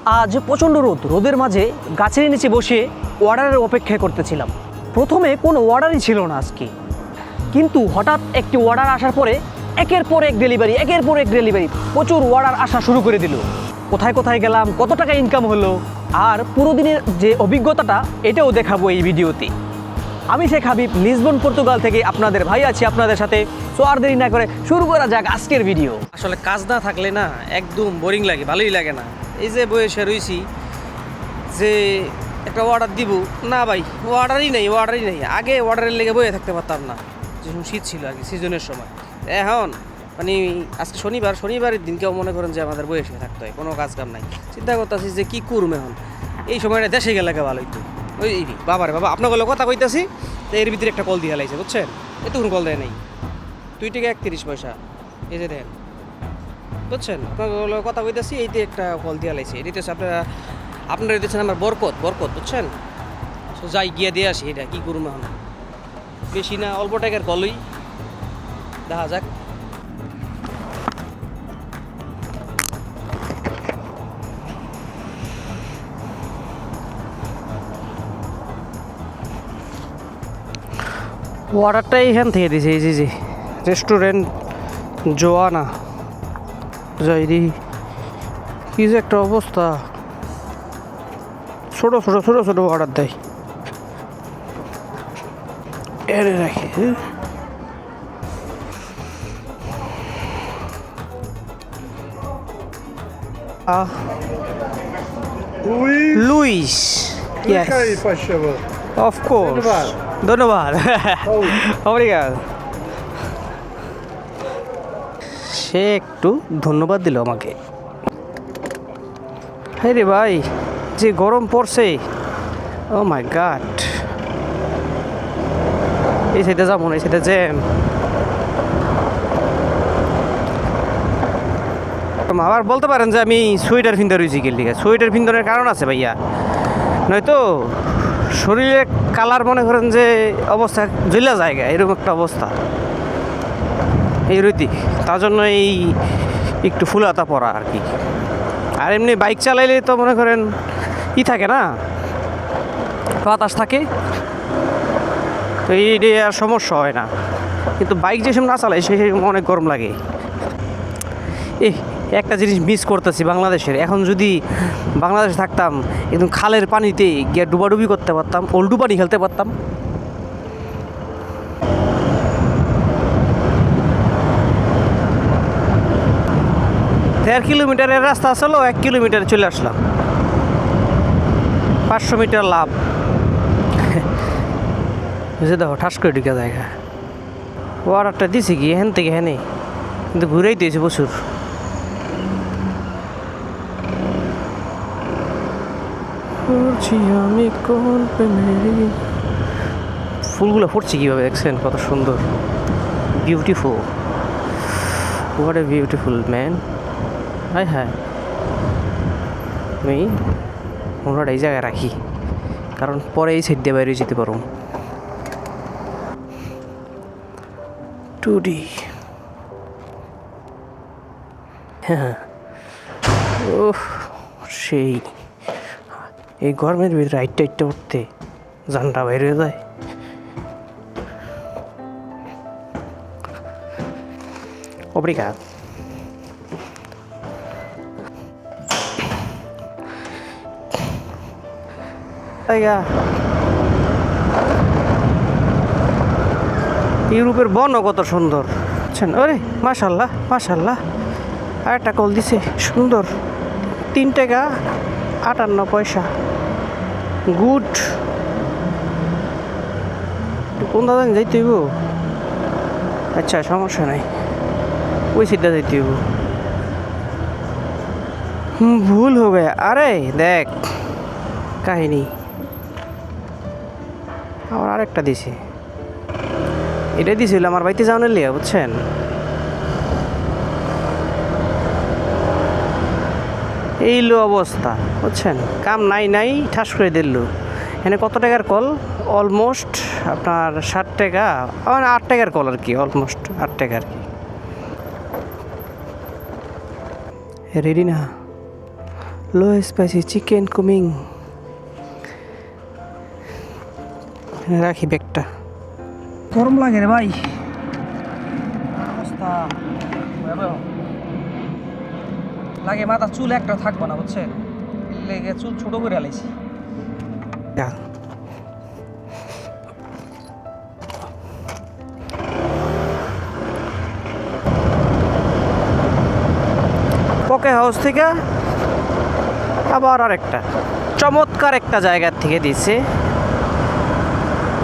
আজ প্রচণ্ড রোদের মাঝে গাছের নিচে বসে অর্ডারের অপেক্ষা করতেছিলাম। প্রথমে কোনো অর্ডারই ছিল না আজকে, কিন্তু হঠাৎ একটি অর্ডার আসার পরে একের পর এক ডেলিভারি প্রচুর অর্ডার আসা শুরু করে দিল। কোথায় কোথায় গেলাম, কত টাকা ইনকাম হলো, আর পুরো দিনের যে অভিজ্ঞতাটা এটাও দেখাবো এই ভিডিওতে। আমি শেখ হাবিব, লিসবন পর্তুগাল থেকে আপনাদের ভাই আছি আপনাদের সাথে। সো আর দেরি না করে শুরু করা যাক আজকের ভিডিও। আসলে কাজ না থাকলে না একদম বোরিং লাগে, ভালোই লাগে না। এই যে বয়সে রয়েছি যে একটা অর্ডার দিব না ভাই, অর্ডারই নেই। আগে অর্ডারের লেগে বয়ে থাকতে পারতাম না, যখন শীত ছিল আর কি, সিজনের সময়। এখন মানে আজকে শনিবারের দিনকেও মনে করেন যে আমাদের বয়সে থাকতে হয়, কোনো কাজ কাম নাই। চিন্তা করতেছি যে কী করুম এখন, এই সময়টা দেশে গেলে ভালো হইতো। ওই বাবারে বাবা, আপনার গেলে কথা কইতাছি তো এর ভিতরে একটা কল দিয়ে লাইছে, বুঝছেন? এতক্ষণ কল দেয় নাই। 2 টাকা 31 পয়সা, এই যে দেন, বুঝছেন? আপনার কথা কইতেছি, এইতে একটা কল দিয়ে লাইছে। এটাতে আপনারা দিচ্ছেন আমার বরকত, বুঝছেন? সো যাই গিয়ে দিয়ে আসি, এটা কী করুম এখন। বেশি না, অল্প টাকার কলই, দেখা যাক। অর্ডারটা এইখান থেকে দিয়েছে, এই যে রেস্টুরেন্ট জোয়ানা। যাই দি, কি যে একটা অবস্থা, ছোটো অর্ডার দেয়। এরে রাখি লুইস, অফ কোর্স, ধন্যবাদ। Obrigado. সে একটু ধন্যবাদ দিল আমাকে। হ্যাঁ রে ভাই, যে গরম পড়ছে, ও মাই গড। এই সাইডে যাবো না, এই সাইডে জ্যাম। আবার বলতে পারেন যে আমি সোয়েটার ফিন্দা রয়েছি গেল দিকে। সোয়েটার ফিন্দনের কারণ আছে ভাইয়া, নয়তো শরীরের কালার মনে করেন যে অবস্থা জ্বলা জায়গা, এরকম একটা অবস্থা এই রইতি। তার জন্য এই একটু ফুলাতা পড়া আর কি। আর এমনি বাইক চালাইলে তো মনে করেন থাকে না, বাতাস থাকে, তো এই আর সমস্যা হয় না। কিন্তু বাইক যেসব না চালায় সেই অনেক গরম লাগে। একটা জিনিস মিস করতেছি বাংলাদেশের। এখন যদি বাংলাদেশে থাকতাম, একদম খালের পানিতে গিয়ে ডুবাডুবি করতে পারতাম, ওল্ডু পানি খেলতে পারতাম। 1.5 কিলোমিটারের রাস্তা আসলো, 1 কিলোমিটারে চলে আসলাম। 500 মিটার লাভ। বুঝে দেখো, ঠাস করে ঢুকে জায়গা। অর্ডারটা দিছি কি এখান থেকে এখানে, কিন্তু ঘুরেই দিয়েছে প্রচুর। আমি কোন ফুলগুলো ফুটছে কীভাবে দেখছেন, কত সুন্দর, beautiful. What a beautiful man. হায় হায়, আমি ওনারা এই জায়গায় রাখি, কারণ পরে এই সাইড দিয়ে বাইরে যেতে পারো। 2D, হ্যাঁ, ওহ সেই এই গরমের ভিতরে হাইটটা উঠতে জানটা বাইরে হয়ে যায়। Obrigado. ইউরোপের বনও কত সুন্দর, বুঝছেন? ওরে মাশাল্লাহ মাশাল্লাহ। আর একটা কল দিছে, সুন্দর, 3 টাকা 58 পয়সা। গুড। কোন দাদা যাইতে হইব? আচ্ছা, সমস্যা নাই, ওই সিটটা যাইতে হইব। ভুল হয়ে গেছে। আরে দেখ কাহিনী, আমার আরেকটা দিছে। এটা দিছিল আমার বাড়িতে যাওয়ার লিয়া, বুঝছেন? এই লো অবস্থা, বুঝছেন? কাম নাই ঠাস করে দিল। এখানে কত টাকার কল? অলমোস্ট আপনার 60 টাকা, 8 টাকার কল আর কি, অলমোস্ট 8 টাকা আর কি। রেডি না, লো স্পাইসি চিকেন কুমিং। রাখি ব্যাগটা। গরম লাগে রে ভাই, অবস্থা ভয়াবহ লাগে। মাথা চুল একটা থাকবো না বুঝছেন, লেগে চুল ছোট করে আলাইছি। পকে হাউস থেকে আবার আরেকটা চমৎকার একটা জায়গার থেকে দিচ্ছে।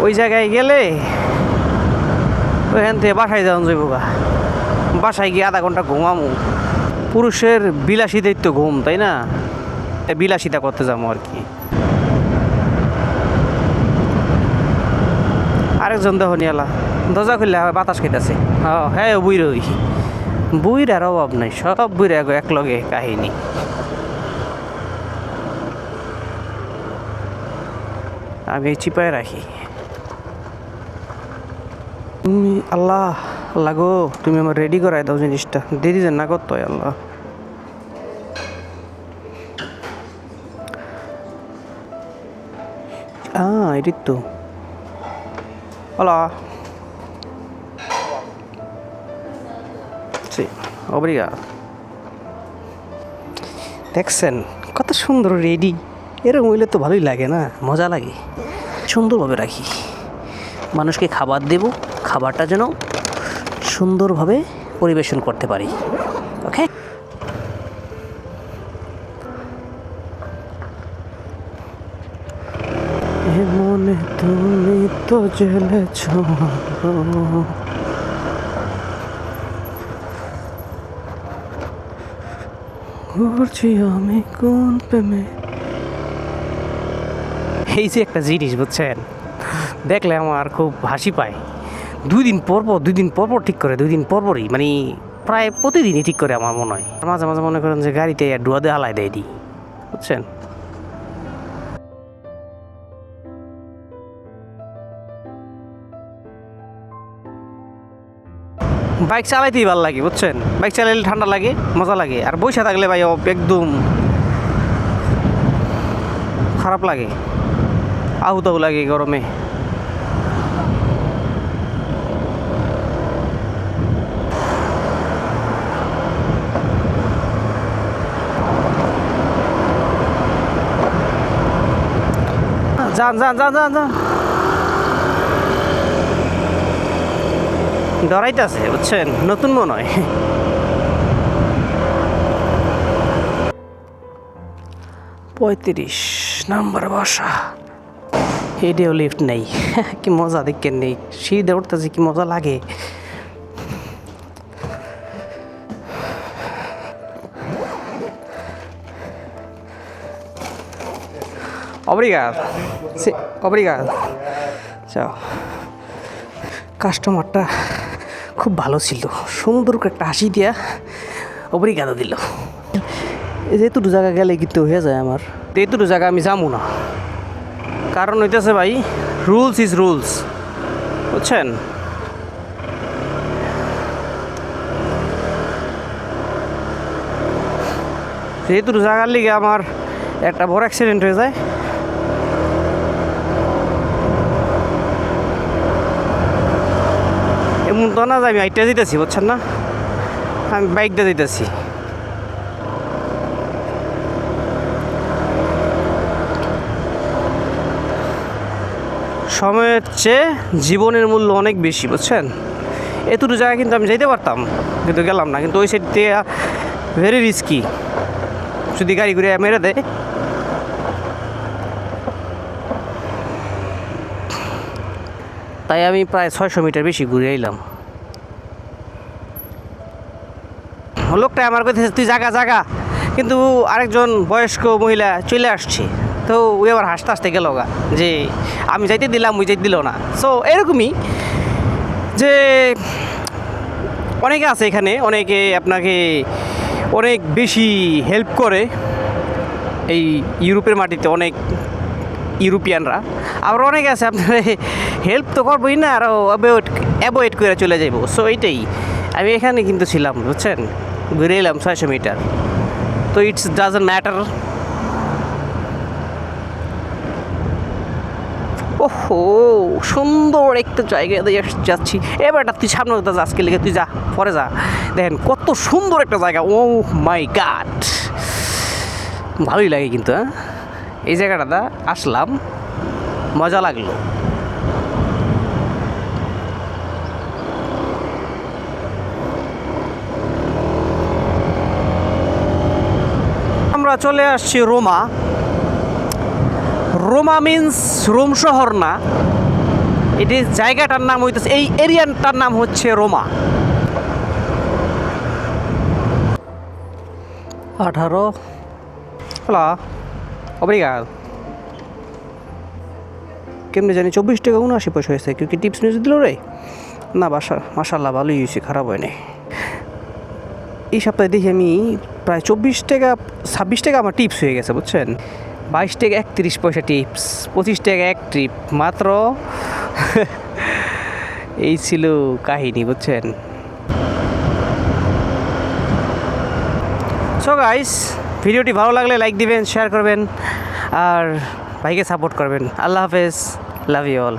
ওই জায়গায় গেলে ওইখান থেকে বাসায় যাওয়া যাইব গা। বাসায় গিয়ে আধা ঘন্টা ঘুমামু। পুরুষের বিলাসিতাই তো ঘুম, তাই না? বিলাসিতা করতে যাবো আর কি। আরেকজন দেখো নিয়ালা দরজা খুললে বাতাস খেতেছে। হ্যাঁ বুইরই, বুইরার অভাব নাই, সব বুইরা এক লগে কাহিনী। আমি চিপায় রাখি। তুমি আল্লাহ আল্লাহ গো, তুমি আমার রেডি করাই দাও জিনিসটা, দেরি যেন না করতো আল্লাহ। এটি তো আল্লাহ। obrigado। দেখছেন কত সুন্দর রেডি। এরকম হইলে তো ভালোই লাগে না, মজা লাগে। সুন্দরভাবে রাখি, মানুষকে খাবার দেব, খাবারটা যেন সুন্দরভাবে পরিবেশন করতে পারি। ওকে, মনে তুমি তো জ্বলেছ, ঘুরছি আমি কোন প্রেমে। এই যে একটা জিনিস বুঝছেন, দেখলে আমার খুব হাসি পায়। দুই দিন পর পর ঠিক করে, 2 দিন পর পরই, মানে প্রায় প্রতিদিনই ঠিক করে আমার মনে হয়। মাঝে মাঝে মনে করেন যে গাড়িতে ডুয়া দিয়ে হালাই দেয় দিই, বুঝছেন। বাইক চালাইতেই ভালো লাগে বুঝছেন, বাইক চালাইলে ঠান্ডা লাগে, মজা লাগে। আর বসে থাকলে ভাই একদম খারাপ লাগে, আহুতাহু লাগে গরমে। যান যান যান যান যান, ডরাইতেছে বুঝছেন, নতুন মনে হয়। 35 নাম্বার বাসা। এডিও লিফট নেই, কি মজা দেখেন নেই। সিঁড়িতে উঠতেছে কি মজা লাগে। Obrigado. Sí, obrigado. Ciao. কাস্টমারটা খুব ভালো ছিল, সুন্দর করে একটা হাসি দিয়া ওব্রিগাদো দিল। যেহেতু জায়গা গেলে কিন্তু হয়ে যায় আমার, যেহেতু জায়গা আমি যাবো না। কারণ হইতেছে ভাই, রুলস ইজ রুলস, বুঝছেন। যেহেতু জায়গার লিগে আমার একটা বড় অ্যাক্সিডেন্ট হয়ে যায়। এমন তো না যে আমি হাইটে যেতেছি, বুঝছেন না, আমি বাইক দিয়ে যেতেছি। সময়ের চেয়ে জীবনের মূল্য অনেক বেশি, বুঝছেন। এতটুকু জায়গায় কিন্তু আমি যাইতে পারতাম, কিন্তু গেলাম না। কিন্তু ওই সাইড দিয়ে ভেরি রিস্কি, যদি গাড়ি ঘুরে মেরে দেয়। তাই আমি প্রায় 600 মিটার বেশি ঘুরে এলাম। লোকটা আমার কথা তুই জাগা জাগা, কিন্তু আরেকজন বয়স্ক মহিলা চলে আসছে, তো ওই আবার হাসতে হাসতে গেল গা যে আমি যাইতে দিলাম, ওই যাইতে দিল না। সো এরকমই যে অনেকে আছে এখানে, অনেকে আপনাকে অনেক বেশি হেল্প করে এই ইউরোপের মাটিতে, অনেক ইউরোপিয়ানরা। আবার অনেকে আছে আপনার হেল্প তো করবোই না, আরও অ্যাভয়েড করে চলে যাইব। সো এইটাই, আমি এখানে কিন্তু ছিলাম, বুঝছেন, ঘুরে এলাম 600 মিটার। তো ইটস ডাজন্ট ম্যাটার ওহো, সুন্দর একটা জায়গায় দিয়ে যাচ্ছি। এবার তুই সামনে যা, আজকে লেগে তুই যা, পরে যা। দেখেন কত সুন্দর একটা জায়গা, ও মাই গড, ভালোই লাগে কিন্তু। হ্যাঁ, এই জায়গাটাতে আসলাম, মজা লাগলো। আমরা চলে আসছি রোমা। রোমা মিন্স রোম শহর না, এটি জায়গাটার নাম হইতেছে, এই এরিয়াটার নাম হচ্ছে রোমা। 18 হ্যালো, অবরিগাদ। কেমনি জানি 24 টাকা 79 পয়সা হয়েছে। কেউ কি টিপস নিউজ দিল রে? না, মাশাআল্লাহ ভালোই হয়েছে, খারাপ হয় নাই। এই সপ্তাহে দেখি আমি প্রায় 24 টাকা 26 টাকা আমার টিপস হয়ে গেছে, বুঝছেন। 22 টাকা 31 পয়সা টিপস, 25 টাকা এক ট্রিপ মাত্র। এই ছিল কাহিনী, বুঝছেন। সো গাইস, ভিডিওটি ভালো লাগলে লাইক দিবেন, শেয়ার করবেন, আর ভাইকে সাপোর্ট করবেন। আল্লাহ হাফেজ, লাভ ইউ অল।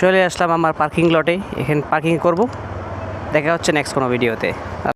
চলে আসলাম আমার পার্কিং লটে, এখানে পার্কিং করব। দেখা হচ্ছে নেক্সট কোনো ভিডিওতে।